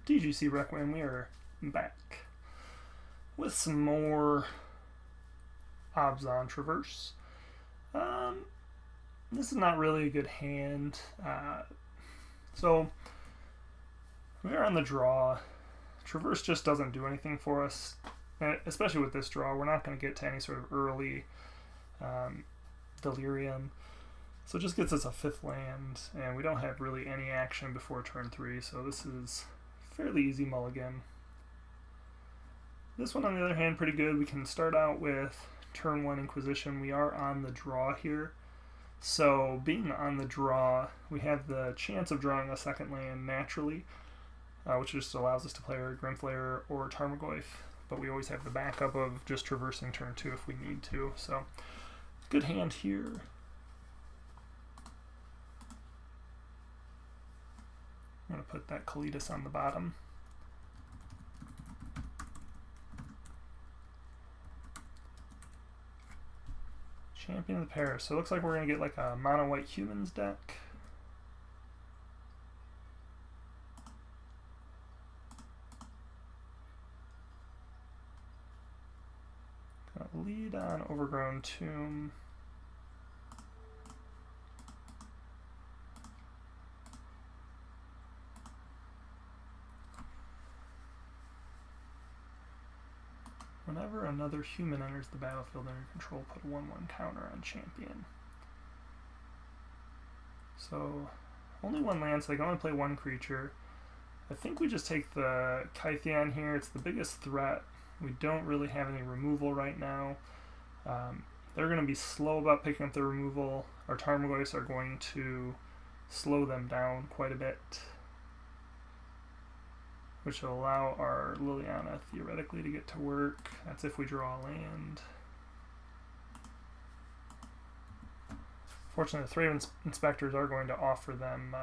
TGCRequiem, we are back with some more Abzan Traverse. This is not really a good hand. So we are on the draw. Traverse just doesn't do anything for us, especially with this draw. We're not going to get to any sort of early delirium. So it just gets us a 5th land, and we don't have really any action before turn 3, so this is fairly easy mulligan. This one, on the other hand, pretty good. We can start out with turn 1 Inquisition. We are on the draw here, so being on the draw, we have the chance of drawing a 2nd land naturally, which just allows us to play our Grimflayer or Tarmogoyf, but we always have the backup of just traversing turn 2 if we need to. So good hand here. I'm going to put that Kalitas on the bottom. Champion of the Paris. So it looks like we're going to get like a mono white humans deck. Gonna lead on Overgrown Tomb. Whenever another human enters the battlefield under control, put a 1/1 counter on champion. So, only 1 land, so they can only play 1 creature. I think we just take the Kytheon here. It's the biggest threat. We don't really have any removal right now. They're going to be slow about picking up the removal. Our Tarmogoyfs are going to slow them down quite a bit, which will allow our Liliana theoretically to get to work. That's if we draw a land. Fortunately, the Thraven Inspectors are going to offer them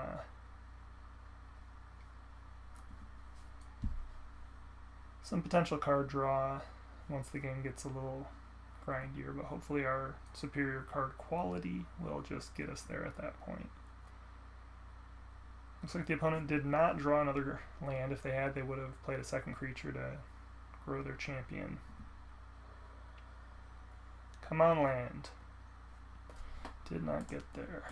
some potential card draw once the game gets a little grindier, but hopefully our superior card quality will just get us there at that point. Looks like the opponent did not draw another land. If they had, they would have played a 2nd creature to grow their champion. Come on, land. Did not get there.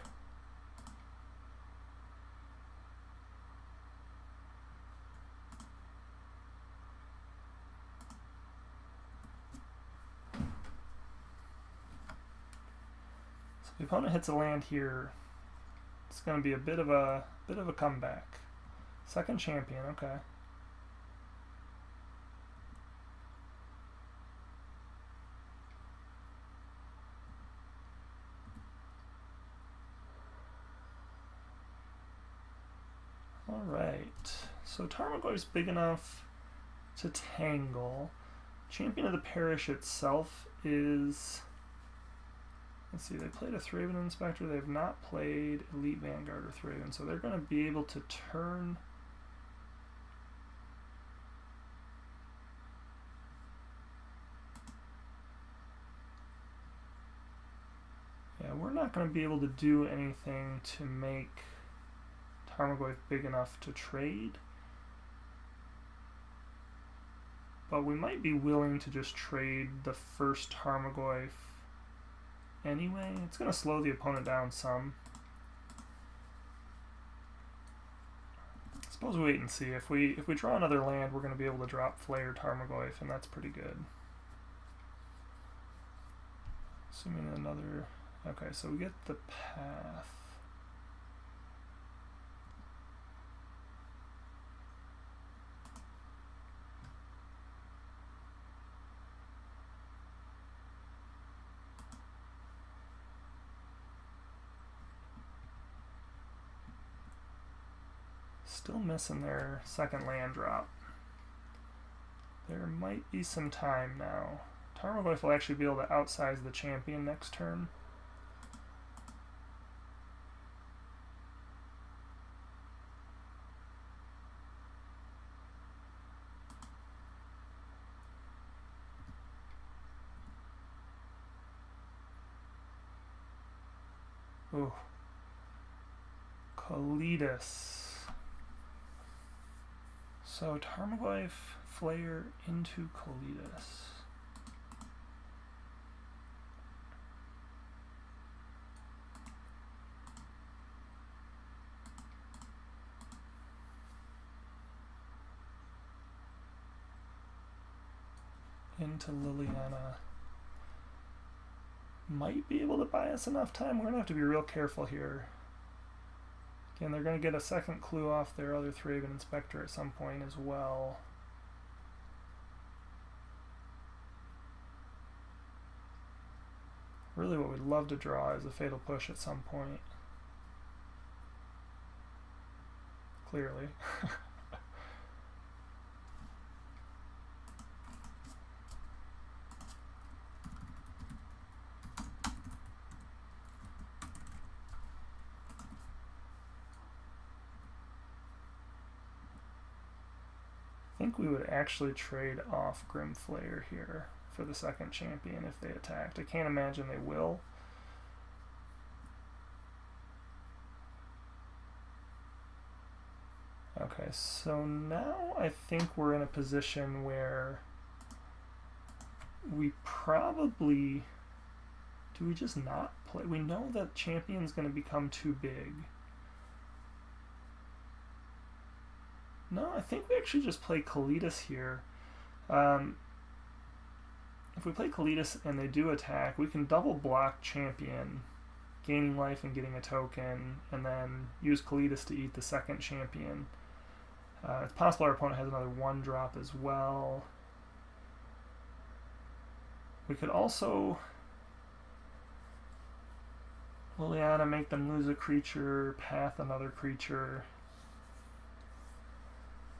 So the opponent hits a land here. It's going to be a bit of a comeback. 2nd champion, okay. All right. So Tarmogoyf's big enough to tangle. Champion of the Parish itself is... Let's see, they played a Thraven Inspector. They have not played Elite Vanguard or Thraven, so they're going to be able to turn... Yeah, we're not going to be able to do anything to make Tarmogoyf big enough to trade. But we might be willing to just trade the first Tarmogoyf anyway. It's going to slow the opponent down some. I suppose we wait and see. If we draw another land, we're going to be able to drop Flare Tarmogoyf, and that's pretty good. Assuming another... Okay, so we get the path. Still missing their 2nd land drop. There might be some time now. Tarmogoyf will actually be able to outsize the champion next turn. Ooh. Kalitas. So Tarmogoyf, Flare into Kalidas. Into Liliana. Might be able to buy us enough time. We're going to have to be real careful here. Again, they're going to get a second clue off their other Thraben Inspector at some point as well. Really what we'd love to draw is a Fatal Push at some point. Clearly. I think we would actually trade off Grimflayer here for the second champion if they attacked. I can't imagine they will. Okay, so now I think we're in a position where we probably... Do we just not play? We know that champion's going to become too big. No, I think we actually just play Kalidas here. If we play Kalidas and they do attack, we can double block champion, gaining life and getting a token, and then use Kalidas to eat the second champion. It's possible our opponent has another 1-drop as well. We could also Liliana, make them lose a creature, path another creature.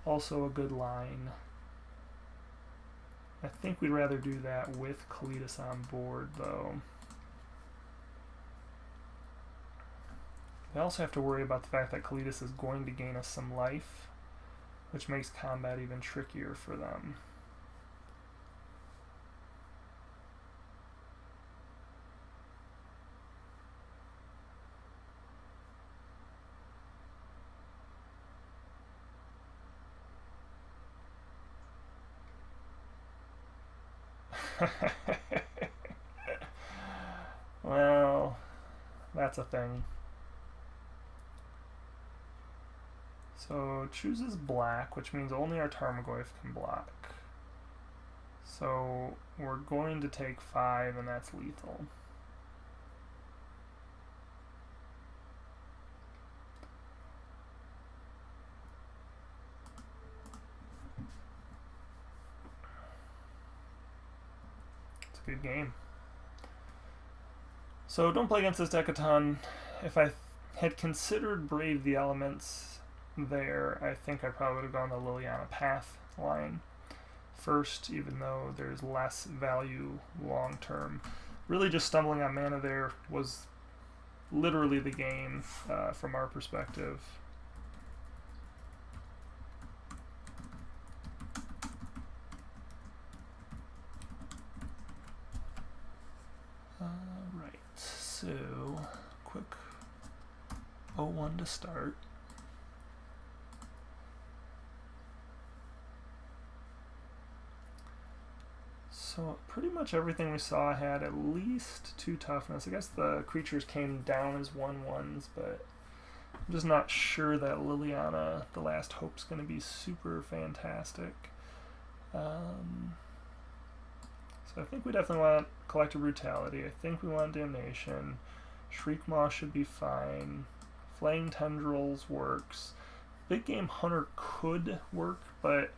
Also a good line. I think we'd rather do that with Kalidas on board, though. We also have to worry about the fact that Kalidas is going to gain us some life, which makes combat even trickier for them. Well, that's a thing. So chooses black, which means only our Tarmogoyf can block. So we're going to take 5, and that's lethal. It's a good game. So don't play against this deck a ton. If I had considered Brave the Elements there, I think I probably would have gone the Liliana Path line first, even though there's less value long term. Really just stumbling on mana there was literally the game from our perspective. Right, so quick 0-1 to start. So pretty much everything we saw had at least 2 toughness. I guess the creatures came down as 1/1s, but I'm just not sure that Liliana, the Last Hope's going to be super fantastic. So I think we definitely want Collective Brutality. I think we want Damnation. Shriekmaw should be fine. Flaying Tendrils works. Big Game Hunter could work, but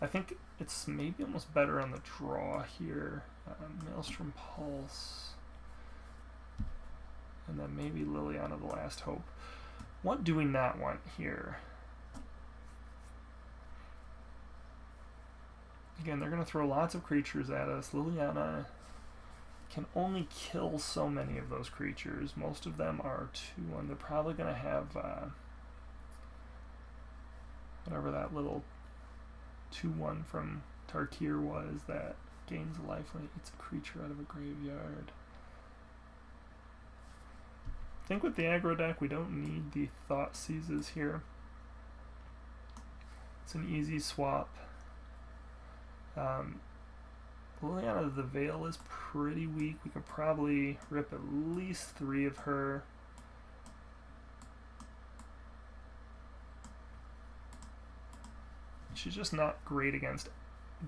I think it's maybe almost better on the draw here. Maelstrom Pulse. And then maybe Liliana, the Last Hope. What do we not want here? Again, they're going to throw lots of creatures at us. Liliana can only kill so many of those creatures. Most of them are 2/1. They're probably going to have whatever that little 2/1 from Tarkir was that gains life when it eats a creature out of a graveyard. I think with the aggro deck we don't need the Thought Seizes here. It's an easy swap. Liliana the Veil is pretty weak. We could probably rip at least 3 of her. She's just not great against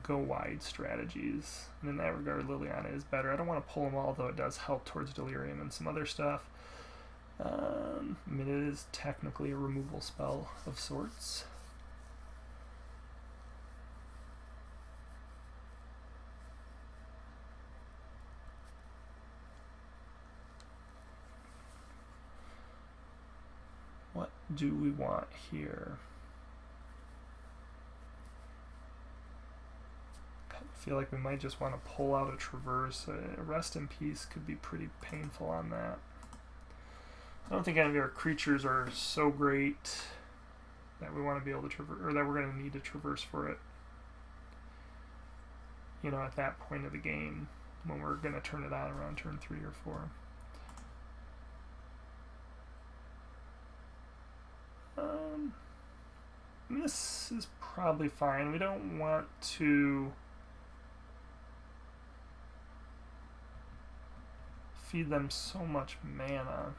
go wide strategies, and in that regard Liliana is better. I don't want to pull them all, though it does help towards Delirium and some other stuff. I mean, it is technically a removal spell of sorts. What do we want here? I feel like we might just want to pull out a Traverse. Rest in Peace could be pretty painful on that. I don't think any of our creatures are so great that we want to be able to traverse, or that we're going to need to traverse for it. You know, at that point of the game, when we're going to turn it on around turn 3 or 4. This is probably fine. We don't want to feed them so much mana.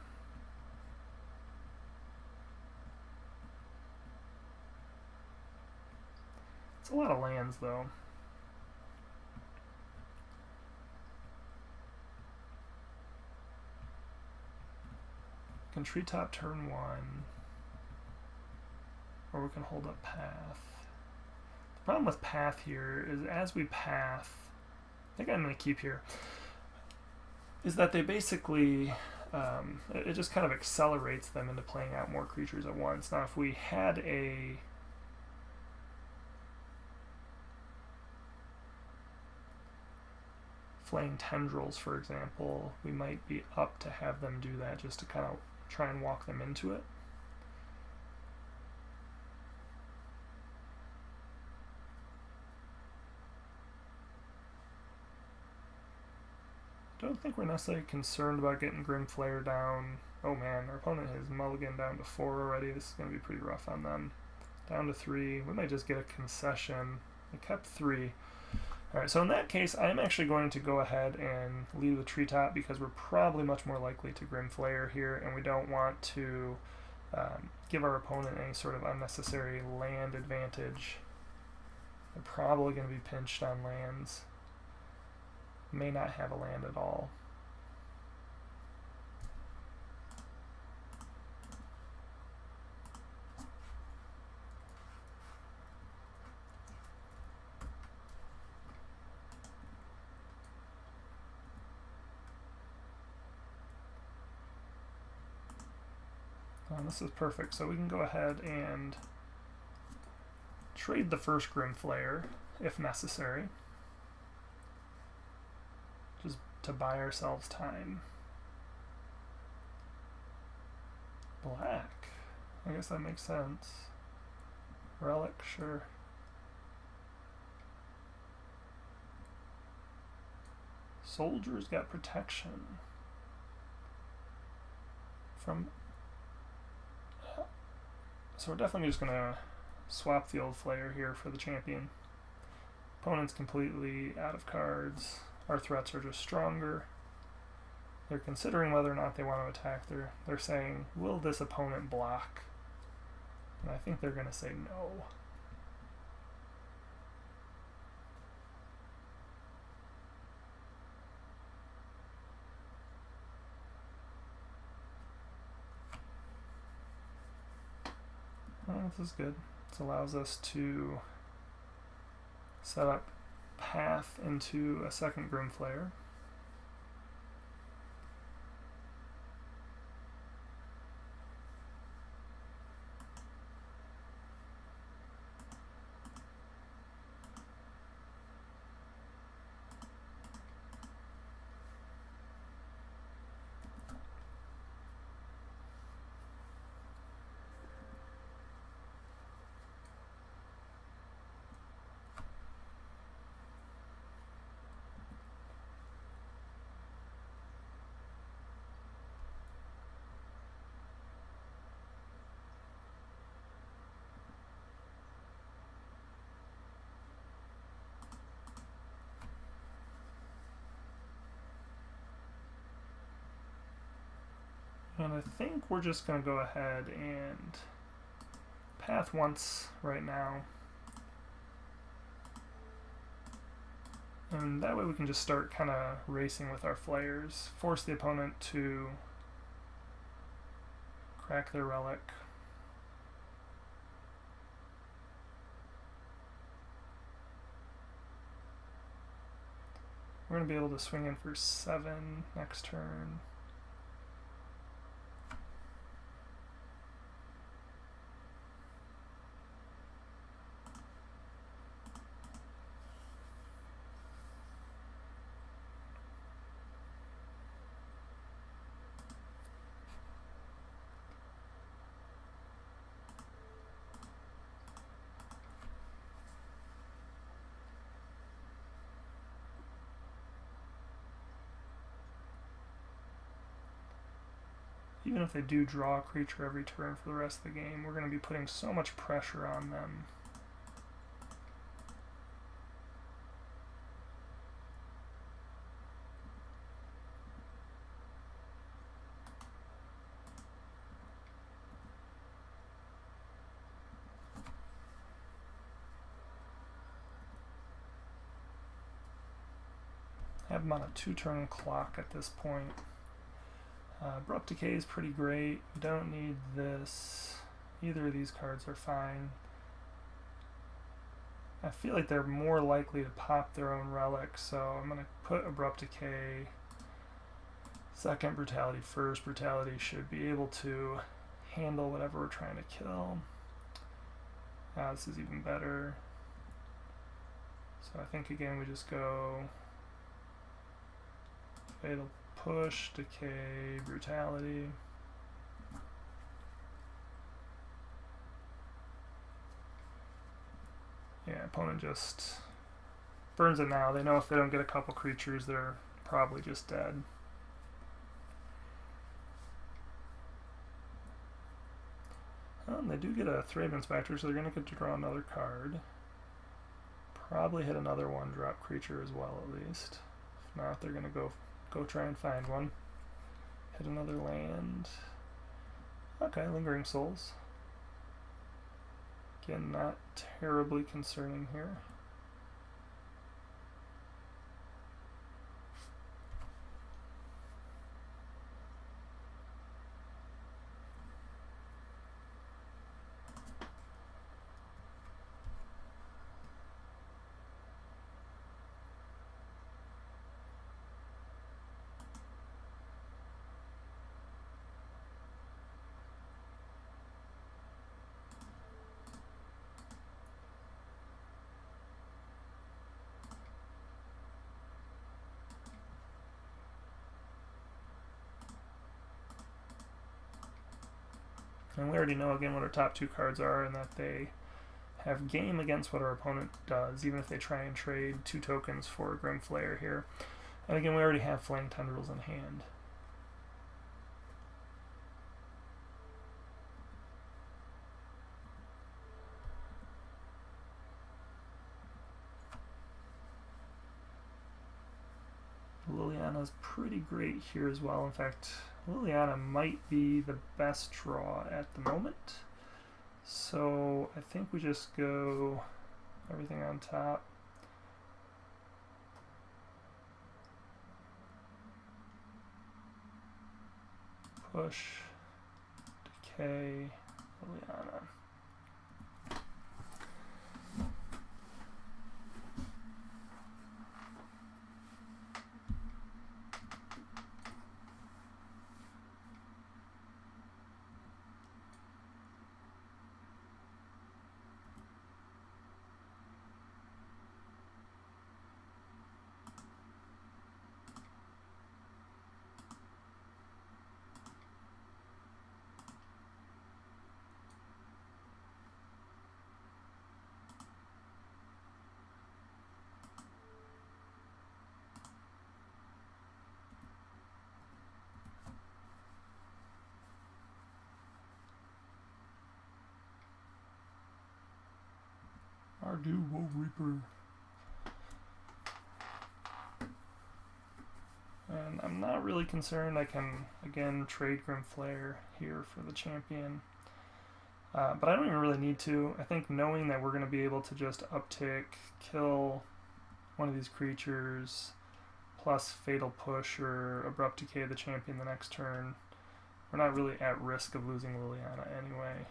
It's a lot of lands, though. We can treetop turn 1, or we can hold up Path. The problem with Path here is as we Path, I think I'm going to keep here, is that they basically, it just kind of accelerates them into playing out more creatures at once. Now if we had a Flaying Tendrils, for example, we might be up to have them do that just to kind of try and walk them into it. Don't think we're necessarily concerned about getting Grimflare down. Oh man, our opponent has mulliganed down to 4 already. This is going to be pretty rough on them. Down to 3. We might just get a concession. We kept 3. Alright, so in that case, I'm actually going to go ahead and lead with Treetop because we're probably much more likely to Grimflare here, and we don't want to give our opponent any sort of unnecessary land advantage. They're probably going to be pinched on lands. May not have a land at all. This is perfect, so we can go ahead and trade the first Grimflare if necessary, just to buy ourselves time. Black, I guess that makes sense. Relic, sure. Soldier's got protection from. So we're definitely just going to swap the old Flayer here for the champion. Opponent's completely out of cards. Our threats are just stronger. They're considering whether or not they want to attack. They're saying, will this opponent block? And I think they're going to say no. This is good. This allows us to set up Path into a second Grimflare. And I think we're just going to go ahead and path once right now. And that way we can just start kind of racing with our flares, force the opponent to crack their relic. We're going to be able to swing in for 7 next turn. Even if they do draw a creature every turn for the rest of the game, we're going to be putting so much pressure on them. Have them on a 2-turn clock at this point. Abrupt Decay is pretty great. We don't need this. Either of these cards are fine. I feel like they're more likely to pop their own relic, so I'm going to put Abrupt Decay second, Brutality first. Brutality should be able to handle whatever we're trying to kill. This is even better. So I think again we just go Fatal Push, Decay, Brutality. Yeah, opponent just burns it now. They know if they don't get a couple creatures, they're probably just dead. They do get a Thraben Inspector, so they're going to get to draw another card. Probably hit another 1-drop creature as well, at least. If not, they're going to go try and find one. Hit another land. Okay, Lingering Souls. Again, not terribly concerning here. And we already know again what our top 2 cards are, and that they have game against what our opponent does, even if they try and trade 2 tokens for a Grim Flare here. And again, we already have Flaying Tendrils in hand. Liliana's pretty great here as well. In fact, Liliana might be the best draw at the moment. So I think we just go everything on top. Push, Decay, Liliana. Ardu Woe Reaper. And And I'm not really concerned. I can, again, trade Grim Flare here for the champion. But I don't even really need to. I think knowing that we're going to be able to just uptick, kill one of these creatures, plus Fatal Push or Abrupt Decay the champion the next turn, we're not really at risk of losing Liliana anyway.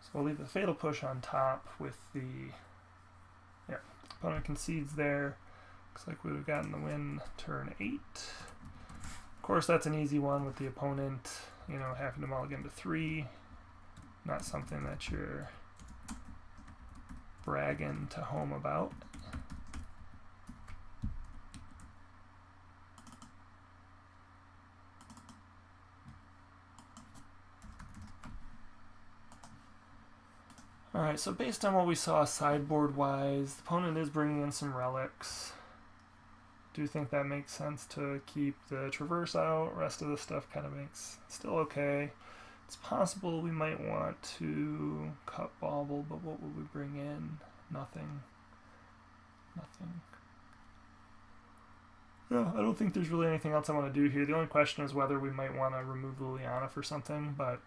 So we'll leave the Fatal Push on top with the, yeah, opponent concedes there. Looks like we would have gotten the win turn 8. Of course, that's an easy one with the opponent, you know, having to mulligan to 3. Not something that you're bragging to home about. Alright, so based on what we saw sideboard-wise, the opponent is bringing in some relics. Do think that makes sense to keep the Traverse out. Rest of the stuff kind of makes still okay. It's possible we might want to cut Bauble, but what would we bring in? Nothing. Nothing. No, I don't think there's really anything else I want to do here. The only question is whether we might want to remove Liliana for something, but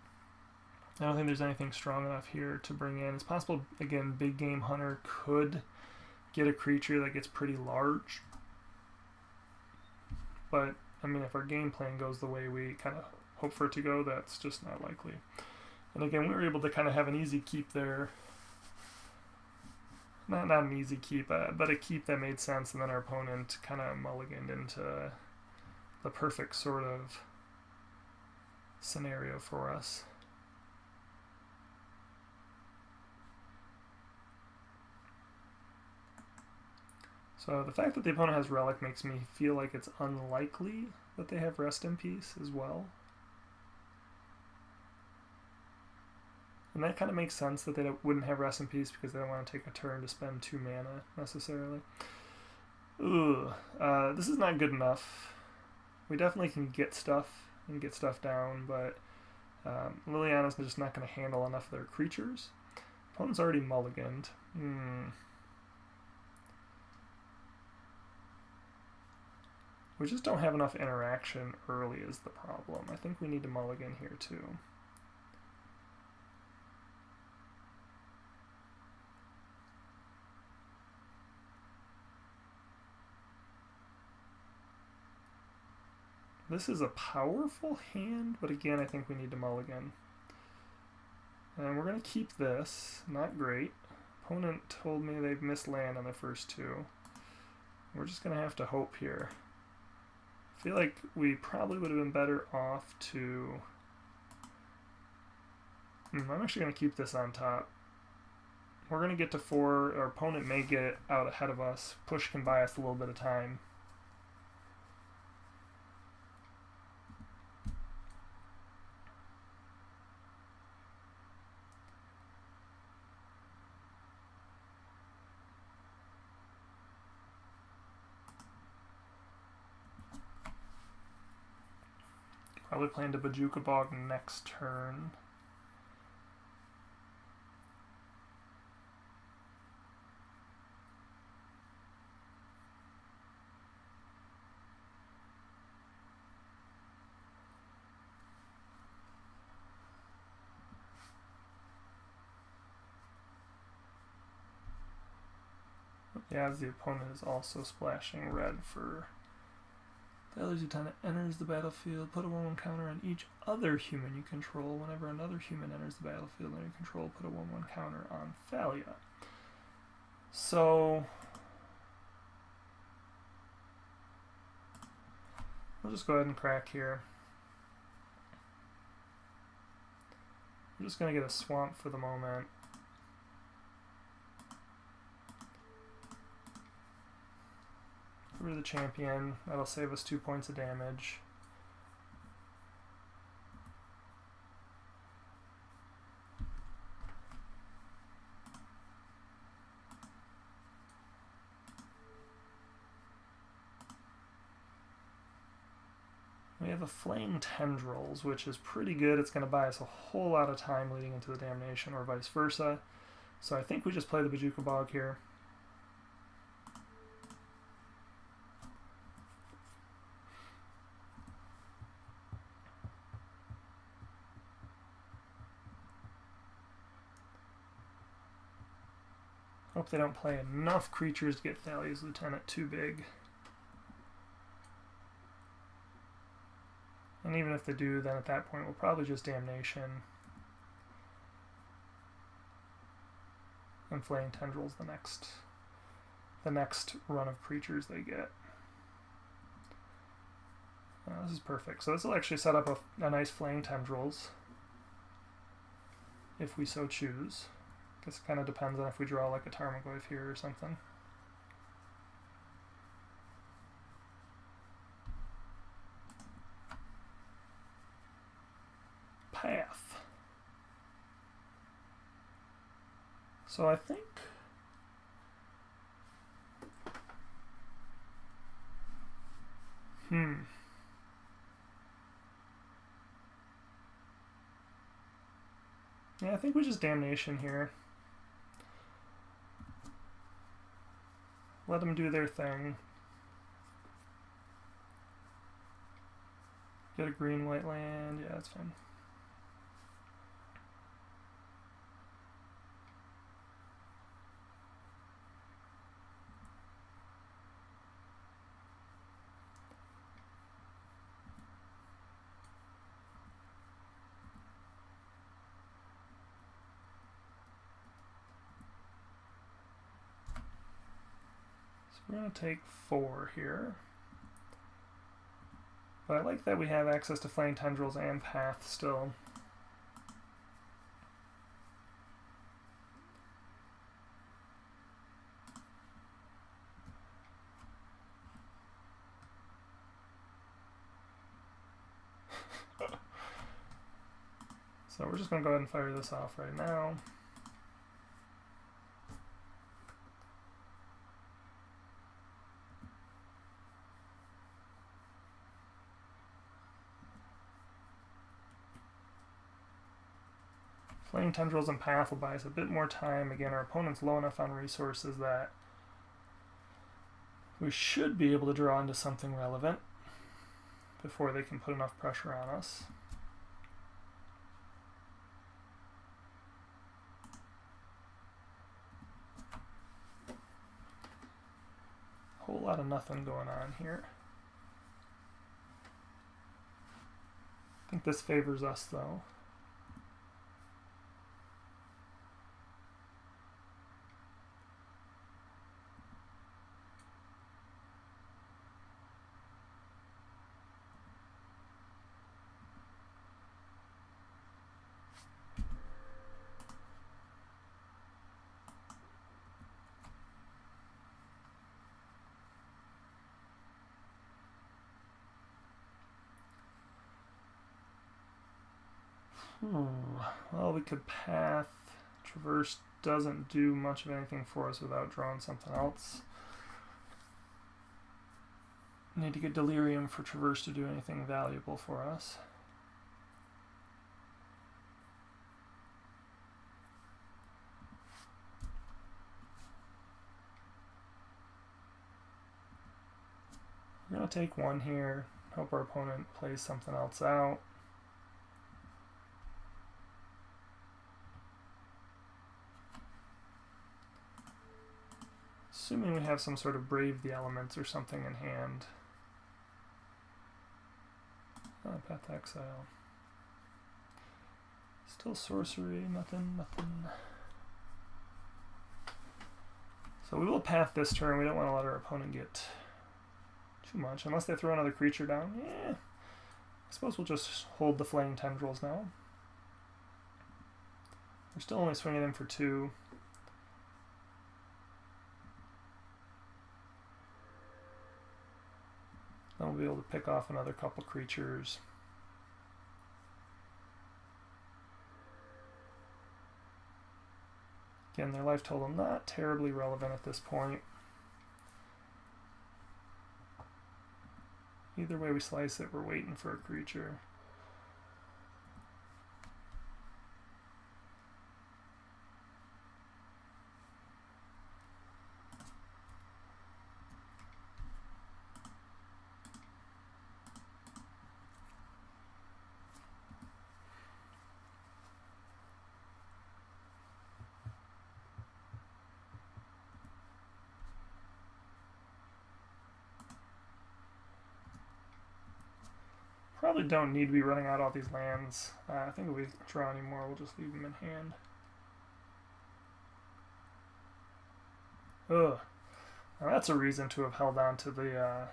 I don't think there's anything strong enough here to bring in. It's possible, again, Big Game Hunter could get a creature that gets pretty large. But, I mean, if our game plan goes the way we kind of hope for it to go, that's just not likely. And again, we were able to kind of have an easy keep there. Not an easy keep, but a keep that made sense, and then our opponent kind of mulliganed into the perfect sort of scenario for us. So the fact that the opponent has Relic makes me feel like it's unlikely that they have Rest in Peace as well. And that kind of makes sense that they wouldn't have Rest in Peace because they don't want to take a turn to spend 2 mana necessarily. Ooh, this is not good enough. We definitely can get stuff and get stuff down, but Liliana's just not going to handle enough of their creatures. Opponent's already mulliganed. We just don't have enough interaction early is the problem. I think we need to mulligan here too. This is a powerful hand, but again, I think we need to mulligan. And we're going to keep this. Not great. Opponent told me they've missed land on the first 2. We're just going to have to hope here. I feel like we probably would have been better off to... I'm actually going to keep this on top. We're going to get to 4. Our opponent may get out ahead of us. Push can buy us a little bit of time. Probably plan to Bajuka Bog next turn. Yeah, as the opponent is also splashing red for Valley's lieutenant enters the battlefield. Put a 1/1 counter on each other human you control. Whenever another human enters the battlefield under your control, put a 1/1 counter on Thalia. So we'll just go ahead and crack here. I'm just going to get a swamp for the moment. Get rid of the champion. That'll save us 2 points of damage. We have a Flame Tendrils, which is pretty good. It's going to buy us a whole lot of time leading into the Damnation, or vice versa. So I think we just play the Bojuka Bog here. Hope they don't play enough creatures to get Thalia's Lieutenant too big. And even if they do, then at that point we'll probably just Damnation. And Flame Tendrils the next run of creatures they get. This is perfect. So this will actually set up a nice Flame Tendrils, if we so choose. I guess it kind of depends on if we draw like a Tarmogoyf here or something. Path. So I think yeah, I think we just Damnation here. Let them do their thing. Get a green-white land. Yeah, that's fine. We're going to take 4 here. But I like that we have access to Flame Tendrils and Path still. So we're just going to go ahead and fire this off right now. Flame Tendrils and Path will buy us a bit more time. Again, our opponent's low enough on resources that we should be able to draw into something relevant before they can put enough pressure on us. Whole lot of nothing going on here. I think this favors us though. Well, we could Path. Traverse doesn't do much of anything for us without drawing something else. Need to get Delirium for Traverse to do anything valuable for us. We're going to take 1 here. Hope our opponent plays something else out. Assuming we have some sort of Brave the Elements or something in hand. Path to Exile. Still sorcery, nothing. So we will path this turn. We don't want to let our opponent get too much. Unless they throw another creature down. Yeah. I suppose we'll just hold the Flaying Tendrils now. We're still only swinging in for 2. Then we'll be able to pick off another couple creatures. Again, their life total not terribly relevant at this point. Either way we slice it, we're waiting for a creature. Probably don't need to be running out all these lands. I think if we draw any more, we'll just leave them in hand. Ugh. Now that's a reason to have held on to the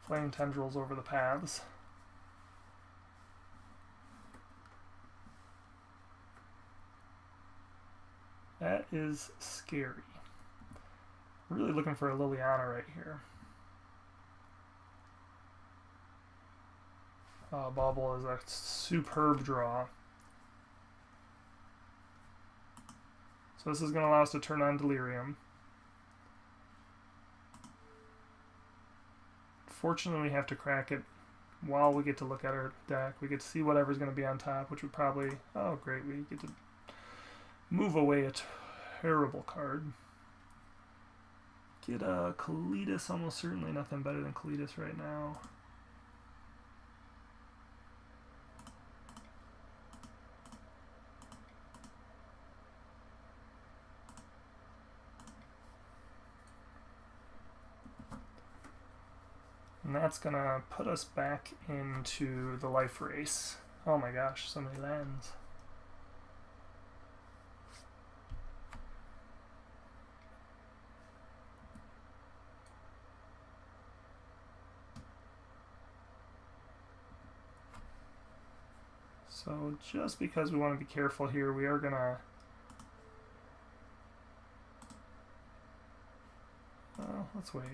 Flaying Tendrils over the paths. That is scary. Really looking for a Liliana right here. Bauble is a superb draw. So this is going to allow us to turn on Delirium. Fortunately, we have to crack it while we get to look at our deck. We get to see whatever's going to be on top, which would probably... Oh, great. We get to move away a terrible card. Get Kalitas, almost certainly nothing better than Kalitas right now. And that's gonna put us back into the life race. Oh my gosh, so many lands. So just because we want to be careful here, we are gonna let's wait.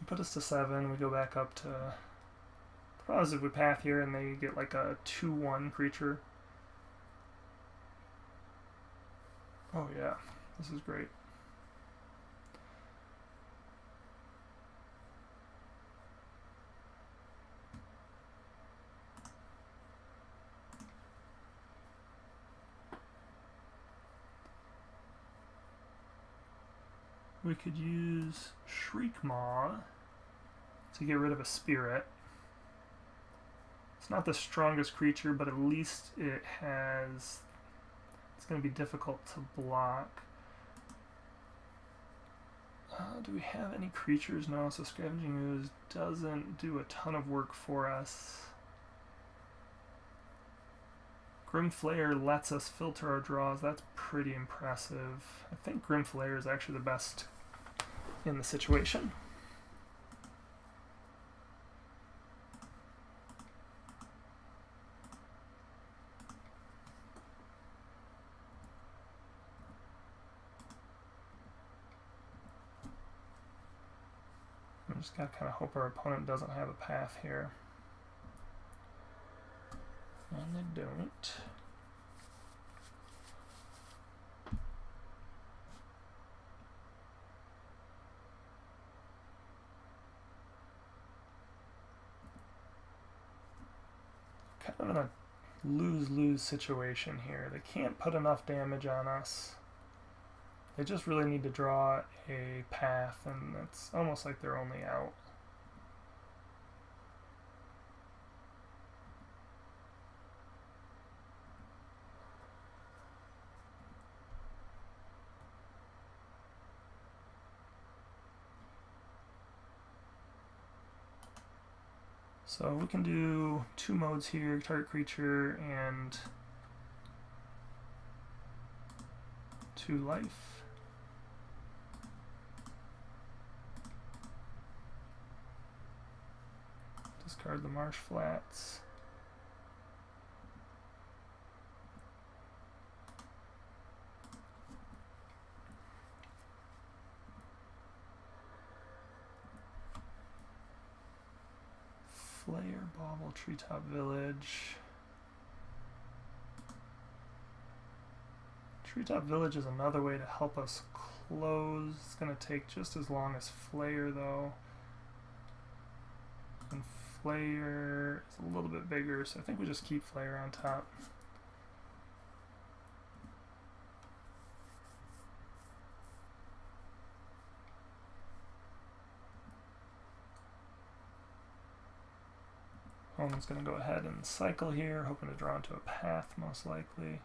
Put us to 7, we go back up to... The problem is if we path here and they get like a 2/1 creature. Oh yeah, this is great. We could use Shriekmaw to get rid of a spirit. It's not the strongest creature, but at least it has... It's going to be difficult to block. Do we have any creatures? No, so Scavenging Ooze doesn't do a ton of work for us. Grimflayer lets us filter our draws. That's pretty impressive. I think Grimflayer is actually the best in the situation. I just gotta kind of hope our opponent doesn't have a path here. And they don't. Kind of in a lose-lose situation here. They can't put enough damage on us. They just really need to draw a path, and it's almost like they're only out. So we can do 2 modes here, target creature and 2 life. Discard the marsh flats. Flayer, Bauble, Treetop Village. Treetop Village is another way to help us close. It's going to take just as long as Flayer though. And Flayer is a little bit bigger, so I think we just keep Flayer on top. Opponent's going to go ahead and cycle here, hoping to draw into a path most likely.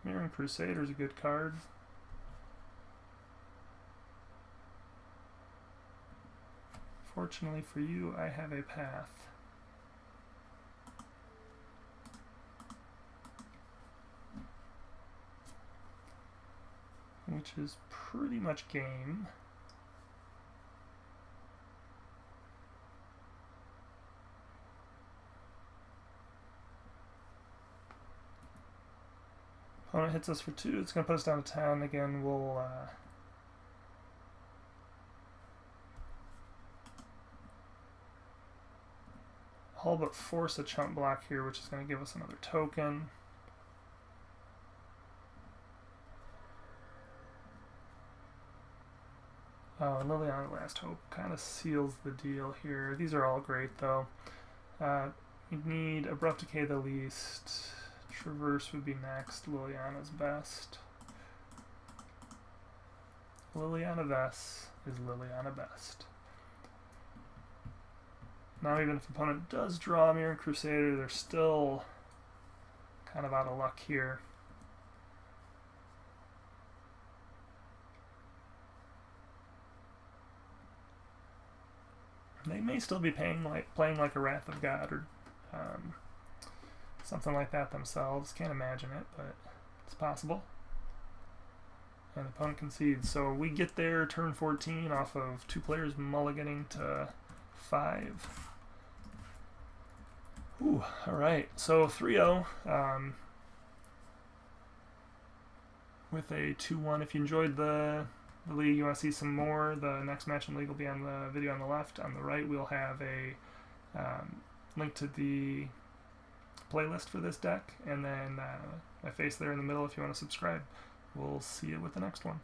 Mirroring Crusader is a good card. Fortunately for you, I have a path. Which is pretty much game. Opponent hits us for 2, it's going to put us down to 10. Again, we'll all but force a chump block here, which is going to give us another token. Oh, and Liliana Last Hope kind of seals the deal here. These are all great, though. You need Abrupt Decay the least. Traverse would be next. Liliana's best. Liliana Vess is Liliana best. Now, even if the opponent does draw Mirroring Crusader, they're still kind of out of luck here. They may still be playing like a Wrath of God or something like that themselves. Can't imagine it, but it's possible. And the opponent concedes. So we get there turn 14 off of 2 players mulliganing to 5. Ooh, alright. So 3-0 with a 2-1. If you enjoyed the league, you want to see some more, the next match in league will be on the video on the left. On the right, we'll have a link to the playlist for this deck, and then my face there in the middle if you want to subscribe. We'll see you with the next one.